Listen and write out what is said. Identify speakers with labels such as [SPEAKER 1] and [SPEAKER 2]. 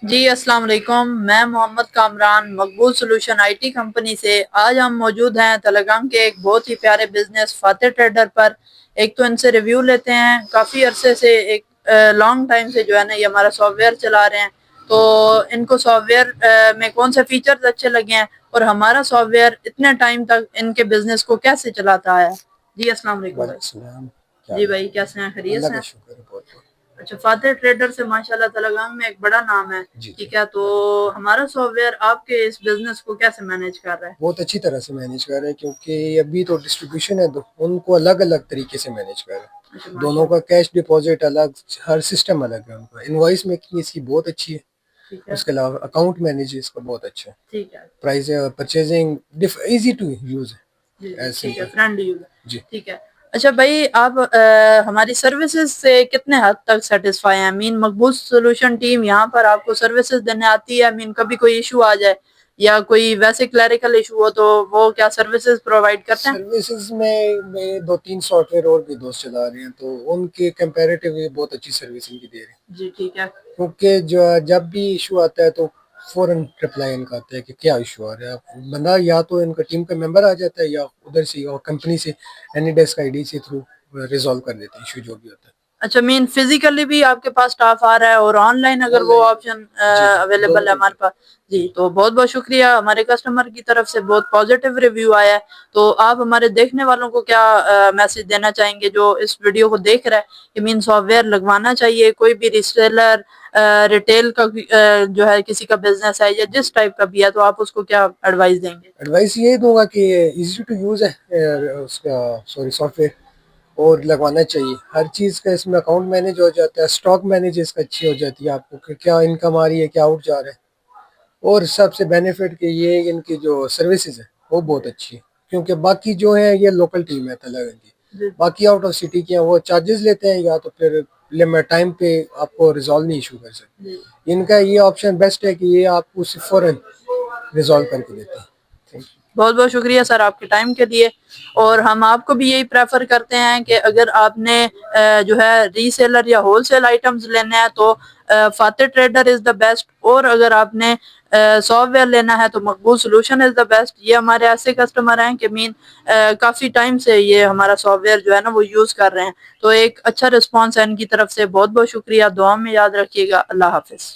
[SPEAKER 1] جی السلام علیکم، میں محمد کامران مقبول سولوشن آئی ٹی کمپنی سے۔ آج ہم موجود ہیں تلگام کے ایک بہت ہی پیارے بزنس فاتح ٹریڈر پر۔ ایک تو ان سے ریویو لیتے ہیں، کافی عرصے سے ایک لانگ ٹائم سے جو ہے نا یہ ہمارا سافٹ ویئر چلا رہے ہیں، تو ان کو سافٹ ویئر میں کون سے فیچرز اچھے لگے ہیں اور ہمارا سافٹ ویئر اتنے ٹائم تک ان کے بزنس کو کیسے چلاتا ہے۔ جی السلام علیکم
[SPEAKER 2] وعلیکم
[SPEAKER 1] بھائی۔
[SPEAKER 2] السلام۔
[SPEAKER 1] جی بھائی کیسے ہیں، خیریت
[SPEAKER 2] اللہ
[SPEAKER 1] سے
[SPEAKER 2] کا
[SPEAKER 1] ہیں؟
[SPEAKER 2] شکر ہے، بہت بہت
[SPEAKER 1] اچھا، فاتح ٹریڈر سے ماشاءاللہ تلنگانہ میں ایک بڑا نام ہے،
[SPEAKER 2] جی جی
[SPEAKER 1] ٹھیک ہے، تو ہمارا سافٹ ویئر آپ کے اس بزنس کو کیسے مینیج کر رہا ہے؟
[SPEAKER 2] بہت اچھی طرح سے مینیج کر رہے ہیں، کیونکہ ابھی تو ڈسٹریبیوشن ہے تو ان کو الگ الگ طریقے سے مینیج کر رہے
[SPEAKER 1] اچھا
[SPEAKER 2] ہیں۔ دونوں کا
[SPEAKER 1] ماشاءاللہ،
[SPEAKER 2] کیش ڈپازٹ الگ، ہر سسٹم الگ ہے ان کا۔ انوائس میکنگ اس کی بہت اچھی ہے،
[SPEAKER 1] ٹھیک ہے،
[SPEAKER 2] اس کے علاوہ اکاؤنٹ مینیج اس کا بہت اچھا ہے۔
[SPEAKER 1] ٹھیک ہے،
[SPEAKER 2] prize purchasing easy to use ہے،
[SPEAKER 1] جی جی
[SPEAKER 2] ایز
[SPEAKER 1] ٹھیک ہے،
[SPEAKER 2] سمپل۔
[SPEAKER 1] فرینڈلی یوزر،
[SPEAKER 2] جی
[SPEAKER 1] ٹھیک ہے۔ اچھا بھائی، آپ ہماری سروسز سے کتنے حد تک سیٹسفائی ہیں؟ مین مقبول سولوشن ٹیم یہاں پر آپ کو سروسز دینے آتی ہے، مین کبھی کوئی ایشو آ جائے یا کوئی ویسے کلیریکل ایشو ہو تو وہ کیا سروسز پرووائڈ کرتے ہیں؟
[SPEAKER 2] سروسز میں دو تین سافٹ ویئر اور بھی دوست چلا رہے ہیں، تو ان کے کمپیریٹیولی بہت اچھی سروس ان کی دے رہے ہیں،
[SPEAKER 1] جی ٹھیک ہے،
[SPEAKER 2] کیونکہ جب بھی ایشو آتا ہے تو فوراً رپلائی ان کا آتا ہے کہ کیا ایشو آ رہا ہے۔ بندہ یا تو ان کا ٹیم کا ممبر آ جاتا ہے یا ادھر سے یا کمپنی سے اینی ڈیسک آئی ڈی سے تھرو ریزالو کر دیتے ہیں ایشو جو بھی ہوتا ہے۔
[SPEAKER 1] اچھا، مین فزیکلی بھی آپ کے پاس اسٹاف آ رہا ہے اور آن لائن اگر
[SPEAKER 2] آن
[SPEAKER 1] وہ
[SPEAKER 2] لائن
[SPEAKER 1] آپشن
[SPEAKER 2] جی جی دونوں
[SPEAKER 1] اویلیبل ہے ہمارے
[SPEAKER 2] طریقے
[SPEAKER 1] پاس؟
[SPEAKER 2] جی
[SPEAKER 1] جی تو بہت بہت شکریہ، ہمارے کسٹمر کی طرف سے بہت پازیٹیو ریویو آیا ہے۔ تو آپ ہمارے دیکھنے والوں کو کیا میسج دینا چاہیں گے جو اس ویڈیو کو دیکھ رہا ہے کہ مین سافٹ ویئر لگوانا چاہیے؟ کوئی بھی ریسیلر ریٹیل کا جو ہے کسی کا بزنس ہے یا جس ٹائپ کا بھی ہے، تو آپ اس کو کیا ایڈوائز دیں گے؟
[SPEAKER 2] ایڈوائس یہ دوں گا کہ ایزی ٹو یوز ہے اس کا سافٹ ویئر، اور لگوانا چاہیے۔ ہر چیز کا اس میں اکاؤنٹ مینیج ہو جاتا ہے، اسٹاک مینیج اس کا اچھی ہو جاتی ہے، آپ کو کہ کیا انکم آ رہی ہے کیا آؤٹ جا رہا ہے۔ اور سب سے بینیفٹ کہ یہ ان کی جو سروسز ہے وہ بہت اچھی ہے، کیونکہ باقی جو ہے یہ لوکل ٹیم ہے تلنگانہ کی،
[SPEAKER 1] جی
[SPEAKER 2] باقی آؤٹ آف سٹی کی ہیں، وہ چارجز لیتے ہیں یا تو پھر لمٹ ٹائم پہ آپ کو ریزالو نہیں ایشو کر سکتے۔
[SPEAKER 1] جی،
[SPEAKER 2] ان کا یہ آپشن بیسٹ ہے کہ یہ آپ کو فوراً ریزالو کر کے دیتے ہیں۔ Thank you.
[SPEAKER 1] بہت بہت شکریہ سر آپ کے ٹائم کے لیے، اور ہم آپ کو بھی یہی پریفر کرتے ہیں کہ اگر آپ نے جو ہے ری سیلر یا ہول سیل آئٹمز لینے ہیں تو فاتح ٹریڈر از دا بیسٹ، اور اگر آپ نے سافٹ ویئر لینا ہے تو مقبول سولوشن از دا بیسٹ۔ یہ ہمارے ایسے کسٹمر ہیں کہ مین کافی ٹائم سے یہ ہمارا سافٹ ویئر جو ہے نا وہ یوز کر رہے ہیں، تو ایک اچھا رسپانس ہے ان کی طرف سے۔ بہت بہت شکریہ، دعا میں یاد رکھیے گا، اللہ حافظ۔